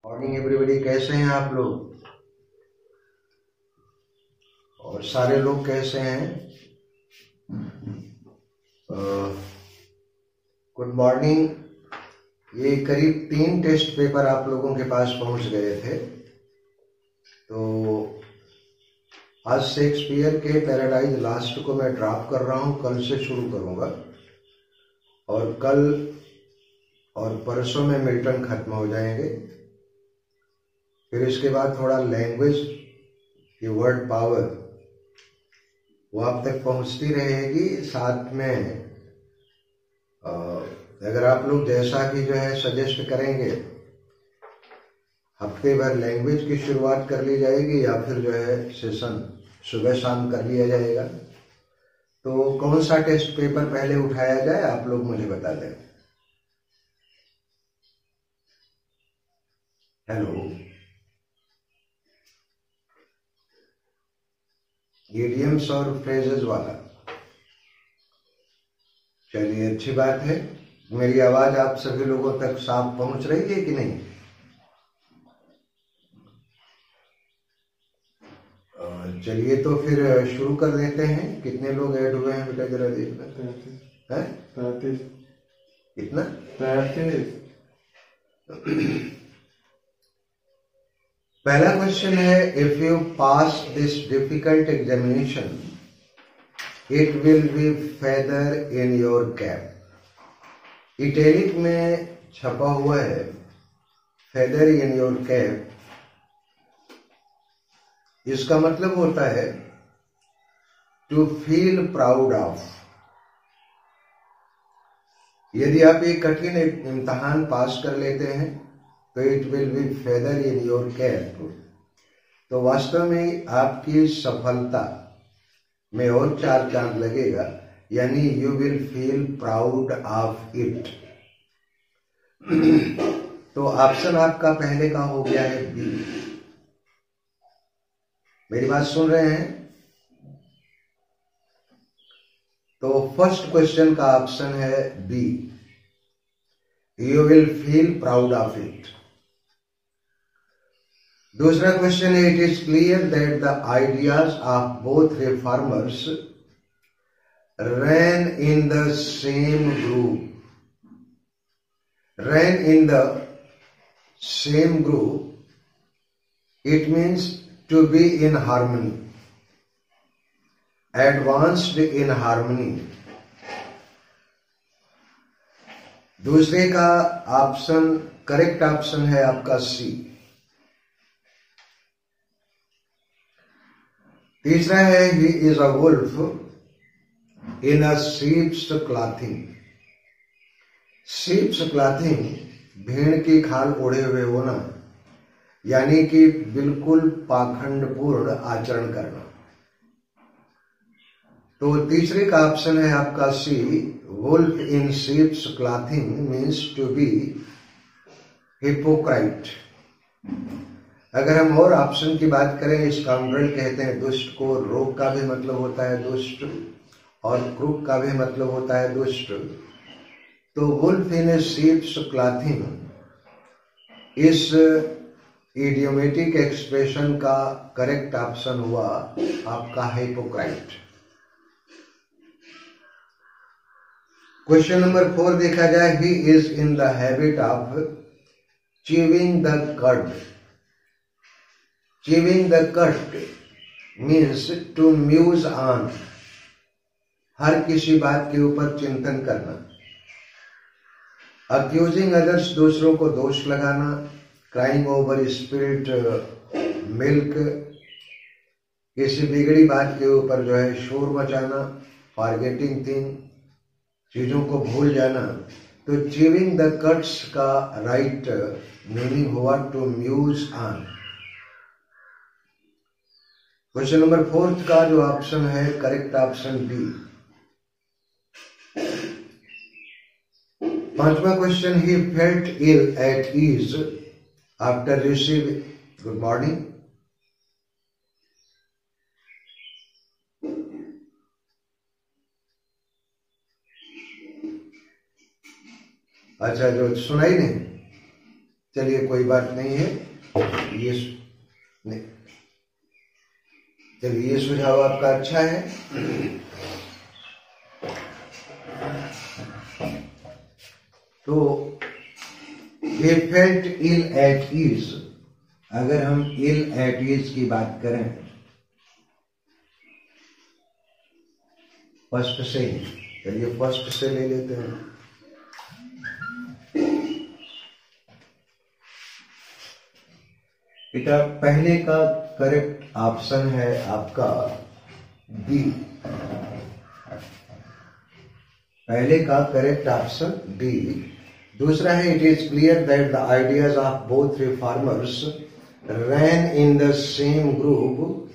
Morning everybody, कैसे हैं आप लोग? और सारे लोग कैसे हैं? Good morning. ये करीब 3 टेस्ट पेपर आप लोगों के पास पहुंच गए थे। तो आज शेक्सपियर के पैराडाइज लास्ट को मैं ड्रॉप कर रहा हूं, कल से शुरू करूंगा। और कल और परसों में मिल्टन खत्म हो जाएंगे। फिर इसके बाद थोड़ा लैंग्वेज की वर्ड पावर वो आप तक पहुंचती रहेगी। साथ में अगर आप लोग जैसा कि जो है सजेस्ट करेंगे, हफ्ते भर लैंग्वेज की शुरुआत कर ली जाएगी या फिर जो है सेशन सुबह शाम कर लिया जाएगा। तो कौन सा टेस्ट पेपर पहले उठाया जाए, आप लोग मुझे बता दें। हेलो, इडियम्स और फ्रेजेस वाला? चलिए, अच्छी बात है। मेरी आवाज आप सभी लोगों तक साफ पहुंच रही है कि नहीं? चलिए, तो फिर शुरू कर देते हैं। कितने लोग ऐड हुए हैं बेटा, जरा देखना। 33। कितना? 33। पहला क्वेश्चन है, if you pass this difficult examination it will be feather in your cap. Italic में छपा हुआ है फेदर इन योर कैप। इसका मतलब होता है टू फील प्राउड ऑफ। यदि आप एक कठिन इम्तहान पास कर लेते हैं तो it will be feather in your cap. तो वास्तव में आपकी सफलता में और 4 चांद लगेगा, यानी you will feel proud of it. तो ऑप्शन आपका पहले का हो गया है बी। मेरी बात सुन रहे हैं? तो फर्स्ट क्वेश्चन का ऑप्शन है B, you will feel proud of it. दूसरा क्वेश्चन है, it is clear that the ideas of both reformers ran in the same group. Ran in the same group, it means to be in harmony, advanced in harmony. दूसरे का option, correct option है आपका C. तीसरा है, he is a wolf in a sheep's clothing. Sheep's clothing, भेड़ की खाल ओढ़े हुए होना, यानी कि बिल्कुल पाखंडपूर्ण आचरण करना। तो तीसरे का ऑप्शन है आपका C, wolf in sheep's clothing means to be hypocrite. अगर हम और ऑप्शन की बात करें, स्काउंड्रल कहते हैं दुष्ट को, रोग का भी मतलब होता है दुष्ट और क्रूक का भी मतलब होता है दुष्ट। तो वुल्फ इन शीप्स क्लॉथिंग इस इडियोमेटिक एक्सप्रेशन का करेक्ट ऑप्शन हुआ आपका हिपोक्राइट। क्वेश्चन नंबर 4 देखा जाए, he is in the habit of chewing the कड। च्यूइंग द कड मीन्स टू म्यूज ऑन, हर किसी बात के ऊपर चिंतन करना। अक्यूजिंग अदर्स, दूसरों को दोष लगाना। क्राइम ओवर स्पिल्ड मिल्क, किसी बिगड़ी बात के ऊपर जो है शोर मचाना। फॉरगेटिंग थिंग, चीजों को भूल जाना। तो च्यूइंग द कट्स का राइट मीनिंग हुआ to muse on. Question number 4 का जो ऑप्शन है करेक्ट ऑप्शन बी। पांचवा question, he felt ill at ease after receiving. Good morning. अच्छा, जो सुनाई नहीं। चलिए कोई बात नहीं है, ये नहीं, चलिए ये सुझाव आपका अच्छा है। तो he felt ill at ease, अगर हम ill at ease की बात करें फर्स्ट से ही, चलिए फर्स्ट से ले लेते हैं। बेटा पहले का करेक्ट ऑप्शन है आपका बी, पहले का करेक्ट ऑप्शन बी। दूसरा है, it is clear that the ideas of both reformers ran in the same group,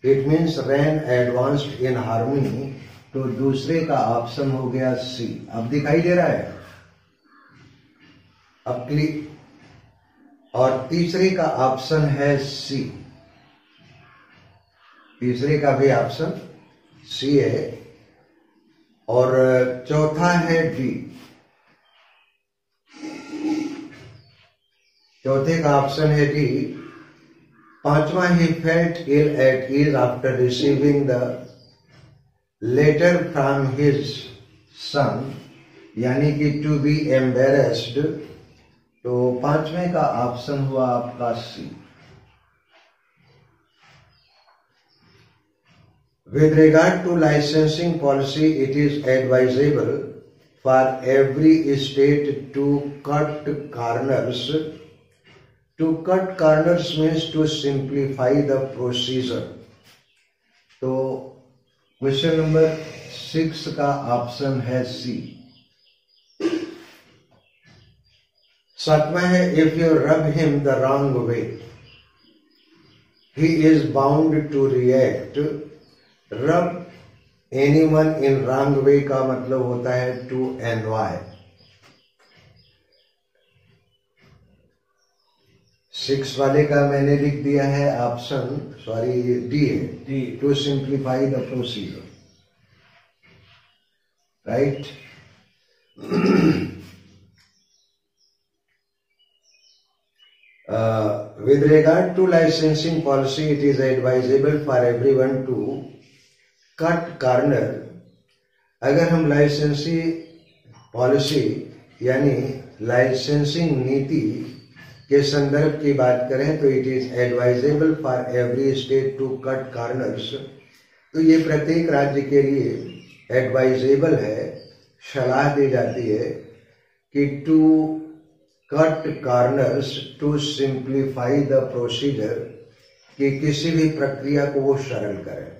it means ran advanced in harmony. तो दूसरे का ऑप्शन हो गया सी। अब दिखाई दे रहा है, अब क्लिक। और तीसरे का ऑप्शन है सी, तीसरे का भी ऑप्शन सी है। और चौथा है डी, चौथे का ऑप्शन है डी। पांचवा, he felt ill at ease after receiving the letter from his son, यानी कि टू बी एम्बेरेस्ड। तो पांचवें का ऑप्शन हुआ आपका सी। With regard to licensing policy, it is advisable for every state to cut corners. To cut corners means to simplify the procedure. तो question number 6 का option है सी। सातवां है, if you rub him the wrong way, he is bound to react. रब anyone in wrong way का मतलब होता है टू एनवाय। 6 वाले का मैंने लिख दिया है ऑप्शन, सॉरी डी है, to simplify the procedure, right. With regard to licensing policy, it is advisable for everyone to cut corner. अगर हम लाइसेंसी पॉलिसी यानी लाइसेंसिंग नीति के संदर्भ की बात करें तो it is advisable for every state to cut corners. तो ये प्रत्येक राज्य के लिए एडवाइजेबल है, सलाह दी जाती है कि to cut corners to simplify the procedure, कि किसी भी प्रक्रिया को वो सरल करें।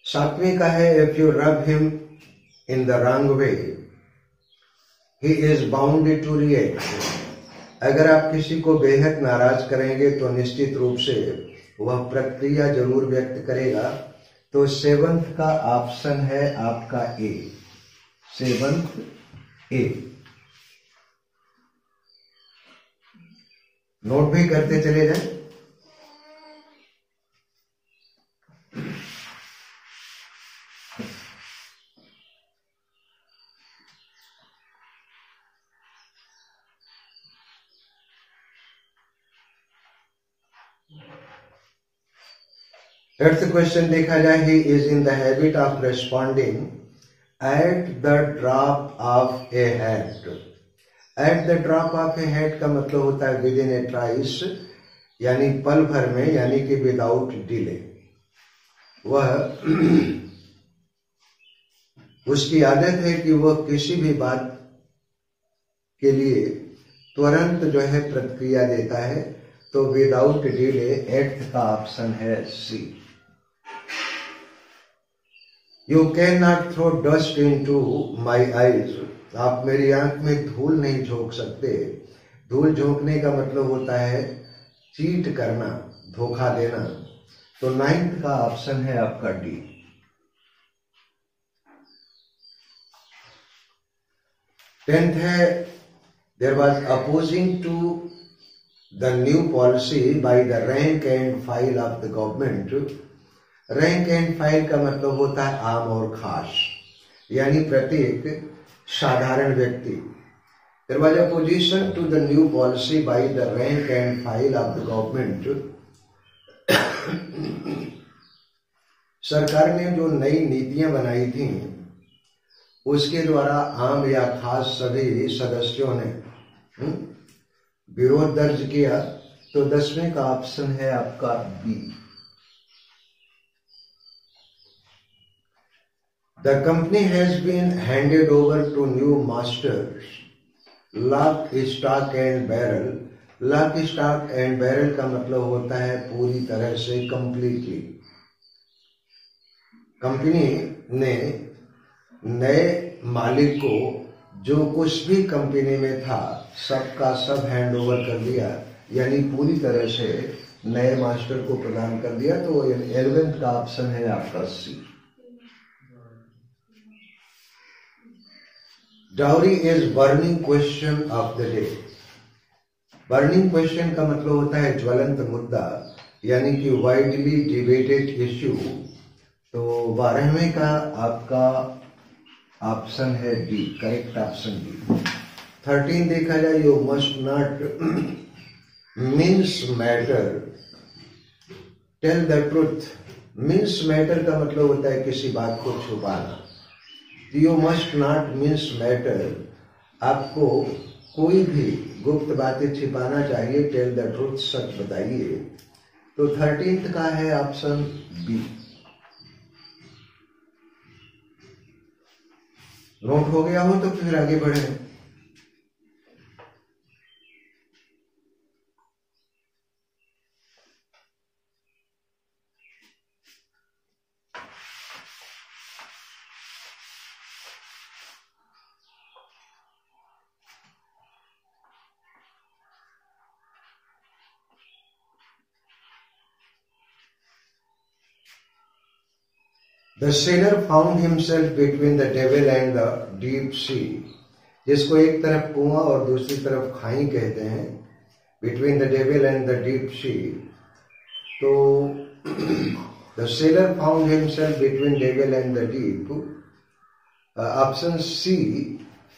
सातवीं का है, if you rub him in the wrong way he is bound to react. अगर आप किसी को बेहद नाराज करेंगे तो निश्चित रूप से वह प्रक्रिया जरूर व्यक्त करेगा। तो 7th का ऑप्शन है आपका ए, 7th ए। नोट भी करते चले जाएं। Eighth क्वेश्चन देखा जाए, he is in the habit of responding at the drop of A hat. At the drop of A hat का मतलब होता है विद इन ए ट्राइस, यानी पल भर में, यानी कि विदाउट डिले। वह उसकी आदत है कि वह किसी भी बात के लिए तुरंत जो है प्रतिक्रिया देता है। तो विदाउट डिले 8th का ऑप्शन है C. You can not throw dust into my eyes. आप मेरी आंख में धूल नहीं झोंक सकते। धूल झोंकने का मतलब होता है चीट करना, धोखा देना। तो 9th का ऑप्शन है आपका डी। 10th है, there was opposing to the new policy by the rank and file of the government. Rank and file का मतलब होता है आम और खास, यानी प्रत्येक साधारण व्यक्ति। There was a opposition to the new policy by the rank and file of the government. सरकार ने जो नई नीतियां बनाई थी उसके द्वारा आम या खास सभी सदस्यों ने विरोध दर्ज किया। तो 10वें का ऑप्शन है आपका B. The company has been handed over to new masters, lock, stock and barrel। Lock, stock and barrel का मतलब होता है पूरी तरह से, कंप्लीटली। कंपनी ने नए मालिक को जो कुछ भी कंपनी में था सबका सब हैंड ओवर कर दिया, यानी पूरी तरह से नए मास्टर को प्रदान कर दिया। तो 11th का ऑप्शन है आपका C. Dowry is burning question of the day. Burning question का मतलब होता है ज्वलंत मुद्दा, यानी कि वाइडली डिबेटेड इश्यू। तो 12वें का आपका ऑप्शन है डी, करेक्ट ऑप्शन डी। 13 देखा जाए, you must not means matter, tell the truth. Means matter का मतलब होता है किसी बात को छुपाना। You must not means matter, आपको कोई भी गुप्त बातें छिपाना चाहिए। टेल द ट्रुथ, सच बताइए। तो 13th का है ऑप्शन बी। नोट हो गया हो तो फिर आगे बढ़े। The sailor found himself between the devil and the deep sea, जिसको एक तरफ कुआं और दूसरी तरफ खाई कहते हैं, between the devil and the deep sea। तो the sailor found himself between devil and the deep, option C,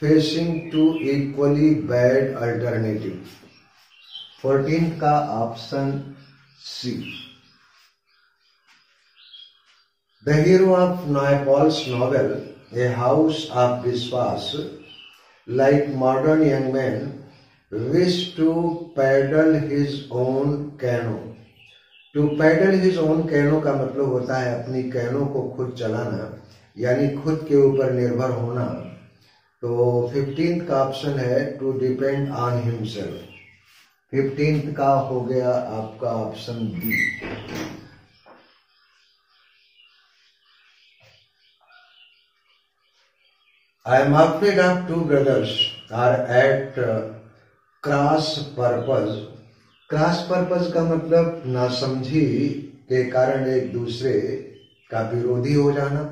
facing two equally bad alternative। 14th का option C। The hero of Naipaul's novel, A House of Viswas, like modern young men, wished to paddle his own canoe। To paddle his own canoe का मतलब होता है अपनी canoe को खुद चलाना, यानी खुद के ऊपर निर्भर होना। तो 15th का ऑप्शन है to depend on himself। 15th का हो गया आपका option B. I am afraid of two brothers are at cross purpose। Cross purpose का मतलब नासमझी के कारण एक दूसरे का विरोधी हो जाना।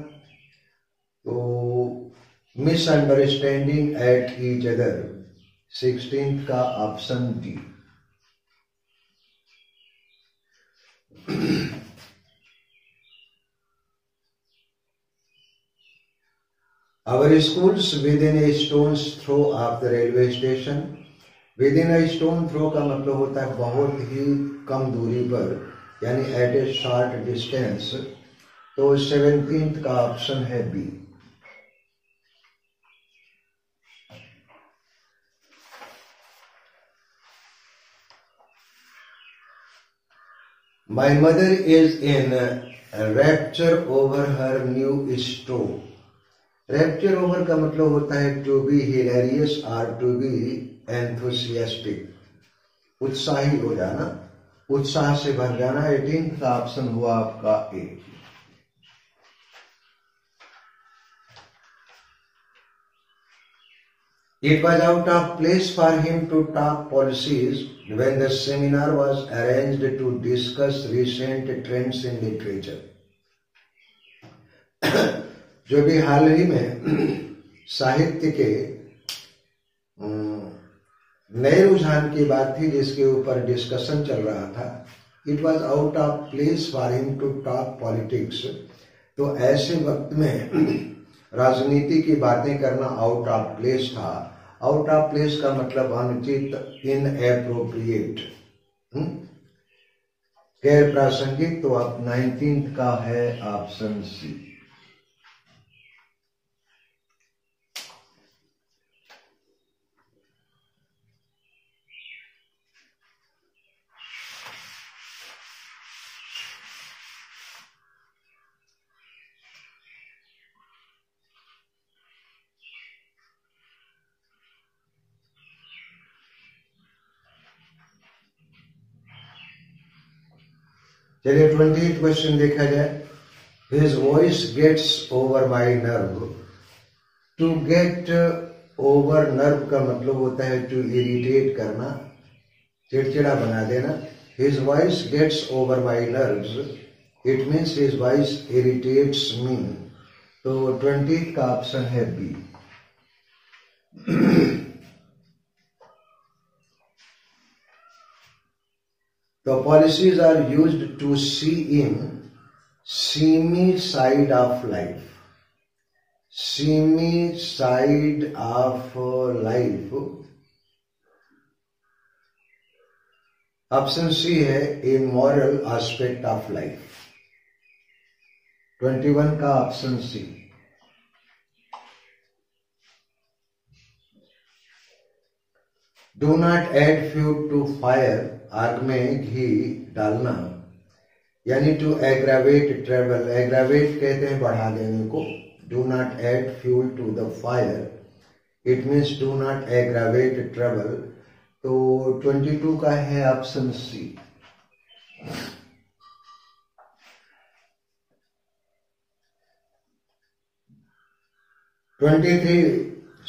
तो misunderstanding at each other. 16th का option D. Our schools within a stone's throw of the railway station। Within a stone throw का मतलब होता है बहुत ही कम दूरी पर, यानी at a short distance। तो 17th का ऑप्शन है B. My mother is in a rapture over her new stove। Rapture over का मतलब होता है टू बी हिलेरियस और टू बी एंथुसियास्टिक। उत्साही हो जाना, उत्साह से भर जाना। 18th का ऑप्शन हुआ आपका ए। It was out of place for him to talk policies when the seminar was arranged to discuss recent trends in literature। जो भी हाल ही में साहित्य के नए रुझान की बात थी जिसके ऊपर डिस्कशन चल रहा था। It was out of place for him to talk politics. तो ऐसे वक्त में राजनीति की बातें करना आउट ऑफ प्लेस था आउट ऑफ प्लेस का मतलब अनुचित, इनएप्रोप्रिएट, गैर प्रासंगिक। तो आप 19th का है ऑप्शन सी। चलिए 20th क्वेश्चन देखा जाए। His voice gets over my nerve. To get over nerve का मतलब होता है टू इरिटेट करना, चिड़चिड़ा बना देना। His voice gets over my nerves, it means his voice irritates me. तो 20th का ऑप्शन है B. The policies are used to see in seamy side of life. Seamy side of life. Option C है immoral aspect of life. 21 का option सी। Do not add fuel to fire. आग में घी डालना, यानी to aggravate travel. Aggravate कहते हैं बढ़ा देने को। Do not add fuel to the fire, it means do not aggravate travel. तो 22 का है option C.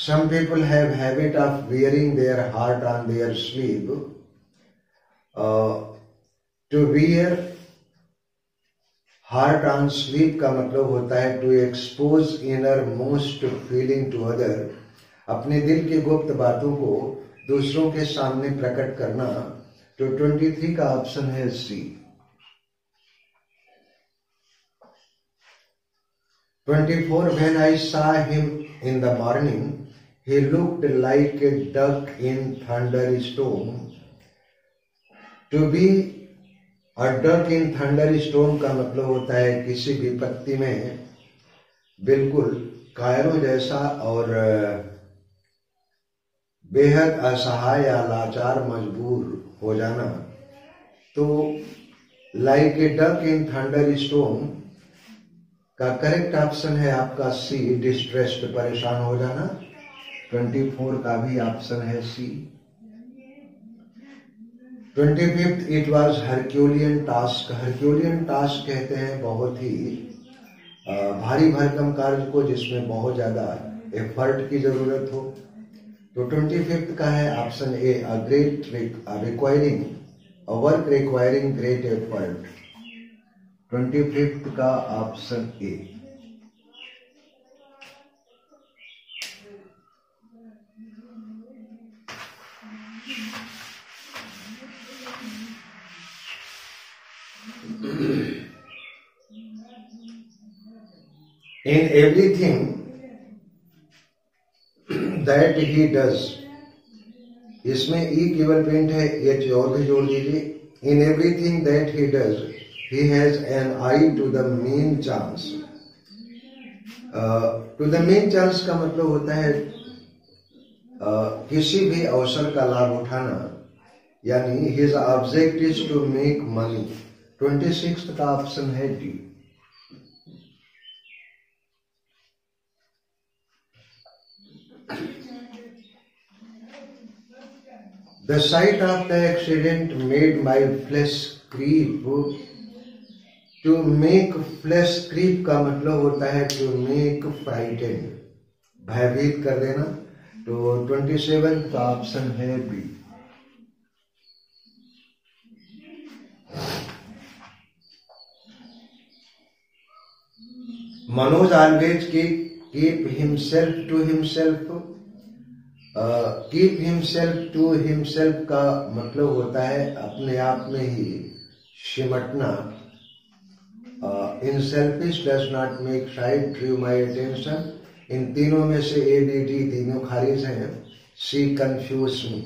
Some people have habit of wearing their heart on their sleeve. To wear heart on sleeve का मतलब होता है to expose innermost feeling to other. अपने दिल की गुप्त बातों को दूसरों के सामने प्रकट करना। तो 23 का ऑप्शन है सी। 24 When I saw him in the morning, he looked like a duck in thunderstorm. To be a duck in thunderstorm का मतलब होता है किसी विपत्ति में बिल्कुल कायरों जैसा और बेहद असहाय या लाचार मजबूर हो जाना। तो like a duck in thunderstorm का करेक्ट ऑप्शन है आपका सी, डिस्ट्रेस्ड, परेशान हो जाना। 24 का भी ऑप्शन है सी। 25 it was Herculean task. Herculean task कहते हैं बहुत ही भारी भरकम कार्य को जिसमें बहुत ज्यादा एफर्ट की जरूरत हो। तो 25 का है option A, a great requiring a work requiring great effort. 25 का option A. In everything that he does, इसमें ई केवल पेंट है, एच और भी जोड़ दीजिए। In everything that he does, he has an eye to the main chance. To the main chance का मतलब होता है किसी भी अवसर का लाभ उठाना, यानी his object is to make money। 26 का ऑप्शन है D. The sight of the accident made my flesh creep. To make flesh creep का मतलब होता है to make frightened, भयभीत कर देना। तो 27 का ऑप्शन है B. Manoj always keep himself to himself। Keep himself to himself का मतलब होता है अपने आप में ही सिमटना। In selfish does not make side drew my attention. इन तीनों में से ए बी डी तीनों खारिज हैं। She confuse me.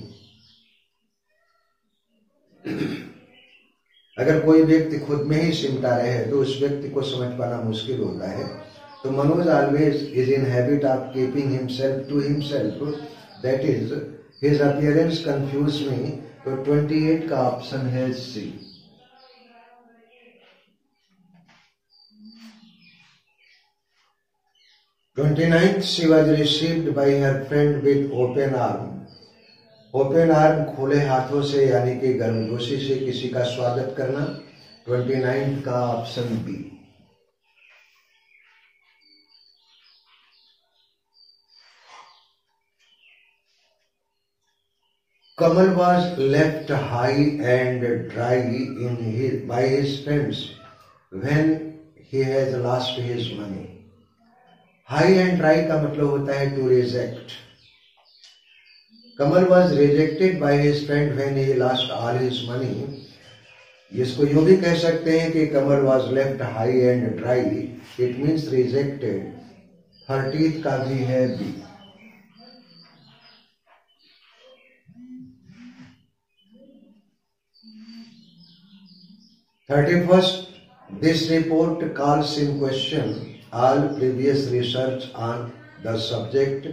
अगर कोई व्यक्ति खुद में ही सिमटा रहे तो उस व्यक्ति को समझ पाना मुश्किल होता है। तो Manoj always is in habit of keeping himself to himself, that is his appearance confuse me. तो 28 का ऑप्शन है C. Twenty-ninth, she was received by her friend with open arm. Open arm, खुले हाथों से, यानी कि गर्मजोशी से किसी का स्वागत करना। 29 का option B. Kamal was left high and dry by his friends when he has lost his money. High and dry का मतलब होता है to reject. Kamal was rejected by his friend when he lost all his money. इसको यूं भी कह सकते हैं कि Kamal was left high and dry, it means rejected. 30 का भी है B. This report calls in question all previous research on the subject.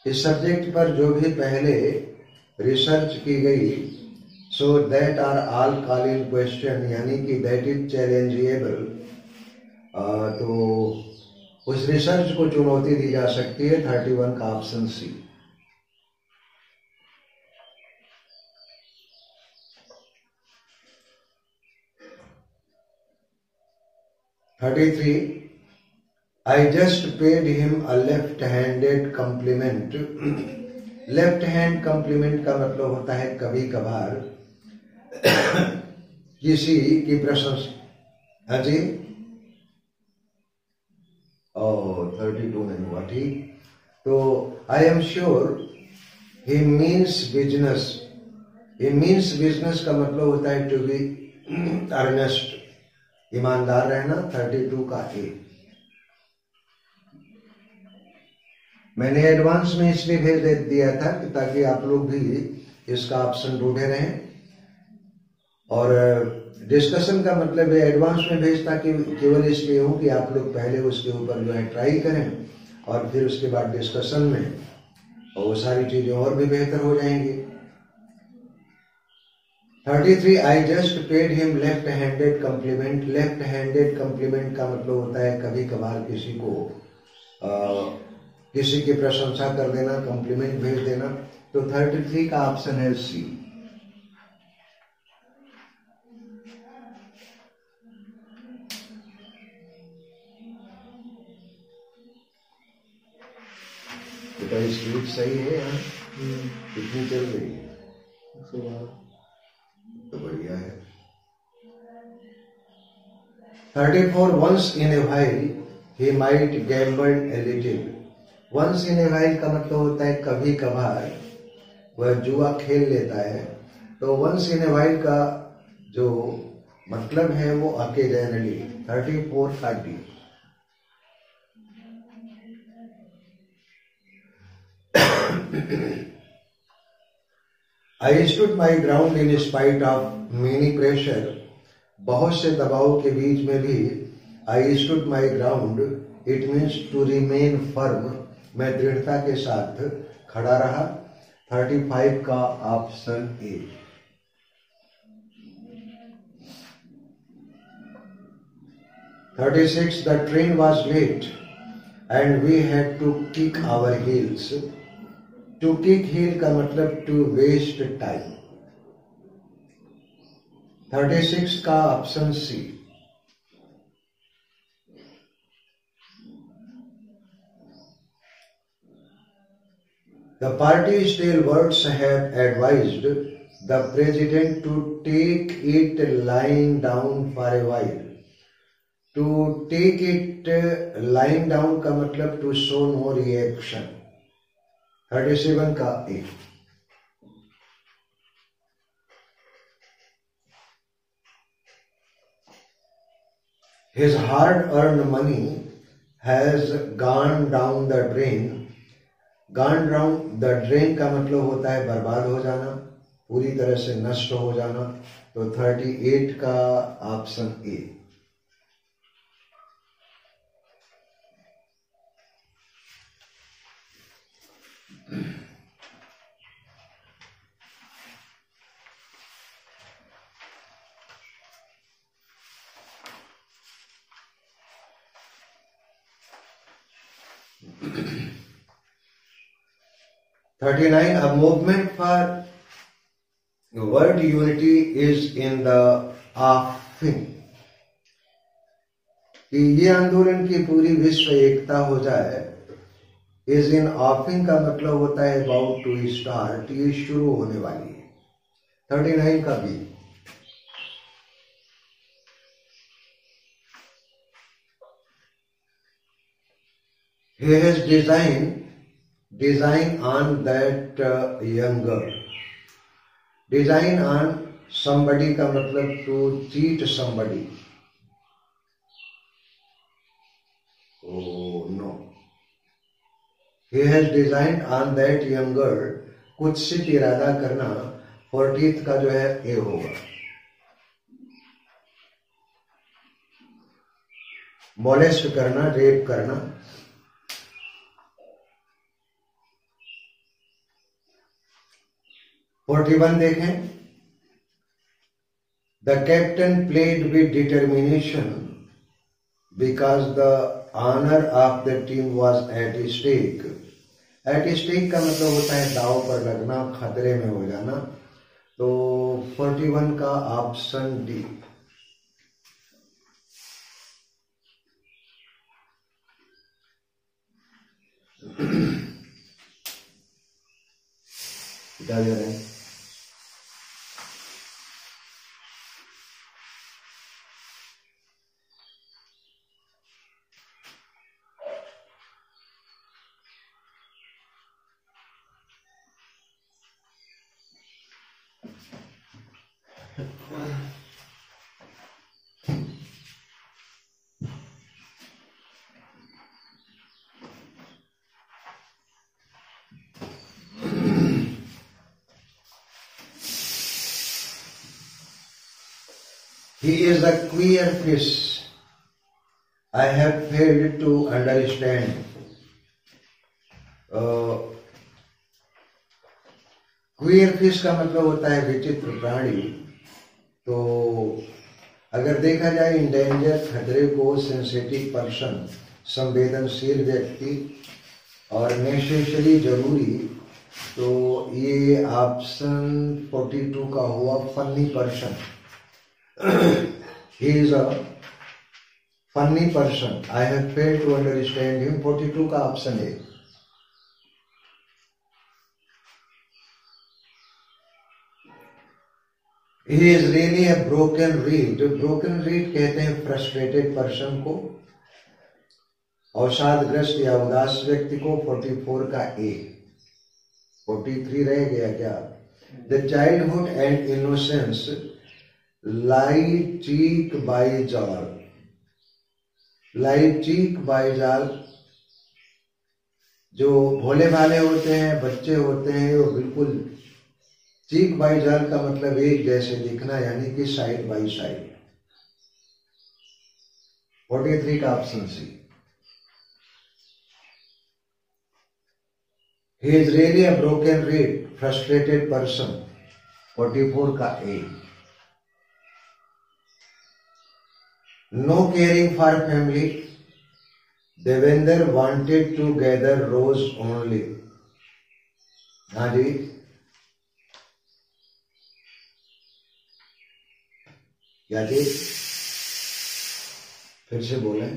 इस सब्जेक्ट पर जो भी पहले रिसर्च की गई, so that are all call in question, यानी कि that is challengeable, तो उस रिसर्च को चुनौती दी जा सकती है। 31 का option C. I just paid him a left-handed compliment. Left hand compliment का मतलब होता है कभी कभार किसी की प्रशंसा। अजी 32 नहीं हुआ, ठीक। तो I am sure he means business. He means business का मतलब होता है टू बी अर्नेस्ट, ईमानदार रहना। 32 का ए। मैंने एडवांस में इसलिए भेज दिया था कि ताकि आप लोग भी इसका ऑप्शन ढूंढे रहें। और डिस्कशन का मतलब है एडवांस में भेजता कि केवल इसलिए हूं कि आप लोग पहले उसके ऊपर जो है ट्राई करें और फिर उसके बाद डिस्कशन में और वो सारी चीजें और भी बेहतर हो जाएंगी। 33 I just paid him left handed compliment. Left handed compliment का मतलब होता है कभी कभार किसी को किसी की प्रशंसा कर देना, कॉम्प्लीमेंट भेज देना। तो 33 का ऑप्शन है सी। बेटा स्पीड सही है यार? कितनी चल रही है? 112। तो बढ़िया है। 34 once in a while he might gamble a little. Once in a while का मतलब होता है कभी कभार वह जुआ खेल लेता है। तो वंस इन ए वाइल का जो मतलब है वो अकेजनली। 34 का D. I stood my ground in spite of many pressure. बहुत से दबाव के बीच में भी I stood my ground, it means to remain firm. मैं दृढ़ता के साथ खड़ा रहा। 35 का option A. The train was late and we had to kick our heels. To kick heel का मतलब to waste time। 36 का option C. The party stalwarts have advised the president to take it lying down for a while. To take it lying down का मतलब to show no reaction। 37 का ए। His hard-earned money has gone down the drain gone down the drain का मतलब होता है बर्बाद हो जाना, पूरी तरह से नष्ट हो जाना। तो 38 का option A. (39) A movement for world unity is in the offing। कि ये आंदोलन की पूरी विश्व एकता हो जाए। इज इन ऑफिंग का मतलब होता है अबाउट टू स्टार्ट, ये शुरू होने वाली है। 39 का B. He has design on that younger। Design on somebody का मतलब to cheat somebody। Oh no। He has designed on that younger, कुछ से इरादा करना। 40th का जो है ए होगा। मोलेस्ट करना, रेप करना। (41) देखें। The captain played with determination because the honour of the team was at stake. At stake का मतलब होता है दाव पर लगना, खतरे में हो जाना। तो 41 का ऑप्शन डी। क्या दे रहे हैं? He is a queer fish. I have failed to understand। Queer fish का मतलब होता है विचित्र प्राणी। तो अगर देखा जाए इंडेंजर, खतरे को, सेंसिटिव पर्सन, संवेदनशील व्यक्ति, और नेसेसरी जरूरी, तो ये ऑप्शन 42 का हुआ funny person. He is a funny person. I have failed to understand him। 42 का ऑप्शन है। He is really a broken reed। broken reed कहते हैं फ्रस्ट्रेटेड पर्सन को, अवसादग्रस्त या उदास व्यक्ति को। 44 का ए। 43 रह गया क्या? The childhood and innocence lie cheek by जाल। लाई चीक बाई जाल, जो भोले भाले होते हैं, बच्चे होते हैं, वो बिल्कुल चीक बाई जाल का मतलब एक जैसे दिखना, यानी कि साइड बाई साइड। 43 का option C. He is really a broken reed, frustrated person। 44 का ए। No caring for family। Devendra wanted to gather rose only। हाँ जी, क्या जी? फिर से बोलें।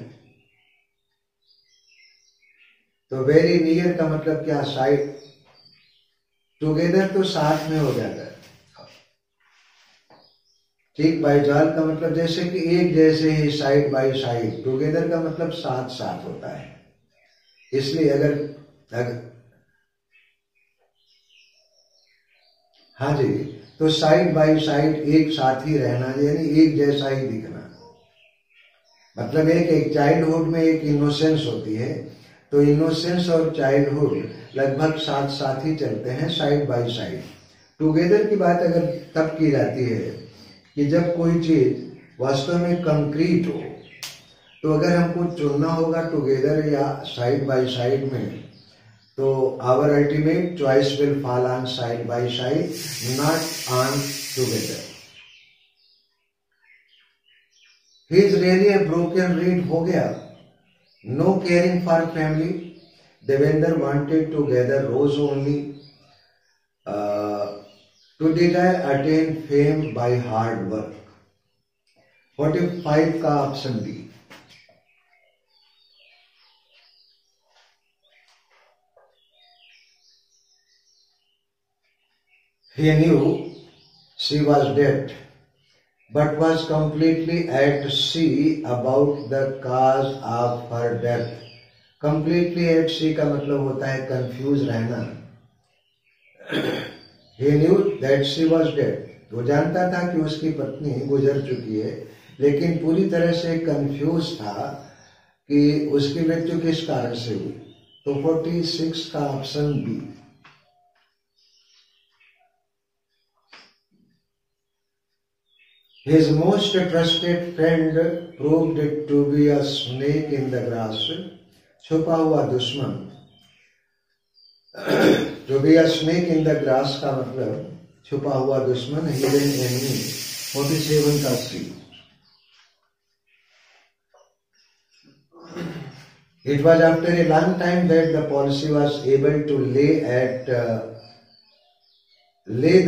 तो वेरी नियर का मतलब क्या? साइड। टुगेदर तो साथ में हो जाता है। ठीक बाई जाल का मतलब जैसे कि एक जैसे ही, साइड बाई साइड। टुगेदर का मतलब साथ साथ होता है। इसलिए अगर हाँ जी, तो साइड बाई साइड, एक साथ ही रहना, यानी एक जैसा ही दिखना। मतलब एक चाइल्डहुड में एक इनोसेंस होती है, तो इनोसेंस और चाइल्डहुड लगभग साथ साथ ही चलते हैं, साइड बाय साइड। टुगेदर की बात अगर तब की जाती है कि जब कोई चीज वास्तव में कंक्रीट हो। तो अगर हमको चुनना होगा टुगेदर या साइड बाय साइड में, तो our ultimate choice will fall on side by side, not on together. He is really a broken reed हो गया। No caring for family, Devendra wanted to gather rose only, to desire attain fame by hard work. 45 का option D. He knew she was dead, but was completely at sea about the cause of her death. Completely at sea का मतलब होता है confuse रहना। He knew that she was dead. वो जानता था कि उसकी पत्नी गुजर चुकी है, लेकिन पूरी तरह से कंफ्यूज था कि उसकी मृत्यु किस कारण से हुई। तो 46 का option B. His most trusted friend proved to be a snake in the grass. छुपा हुआ दुश्मन। To be a snake in the grass का मतलब छुपा हुआ दुश्मन, hidden enemy। 47 का सी। It was after a long time that the policy was able to lay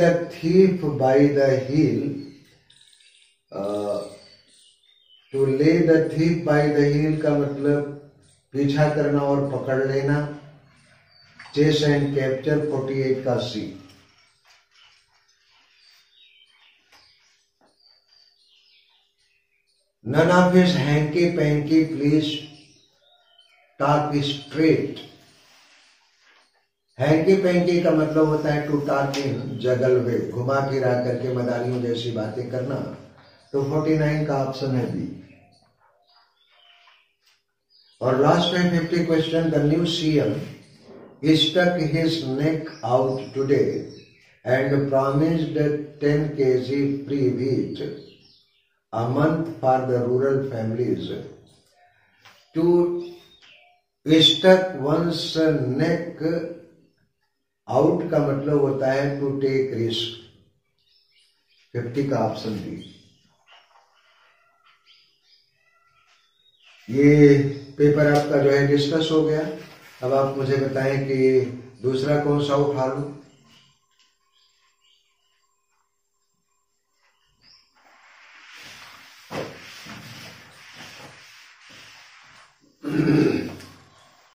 the thief by the heel. To lay the thief by the heel का मतलब पीछा करना और पकड़ लेना। चेस एंड कैप्चर 48 का सी। None of his hanky panky please talk straight। Hanky panky का मतलब होता है टू टॉक इन जगल वे, घुमा फिरा करके मदानियों जैसी बातें करना। तो 49 का ऑप्शन है बी। और last time 50 question, the new CM stuck his neck out today and promised 10 kg free wheat a month for the rural families. To stuck one's neck out का मतलब होता है टू टेक रिस्क। 50 का option D. ये paper आपका जो है discuss हो गया। अब आप मुझे बताएं कि दूसरा कौन सा उठा लूं।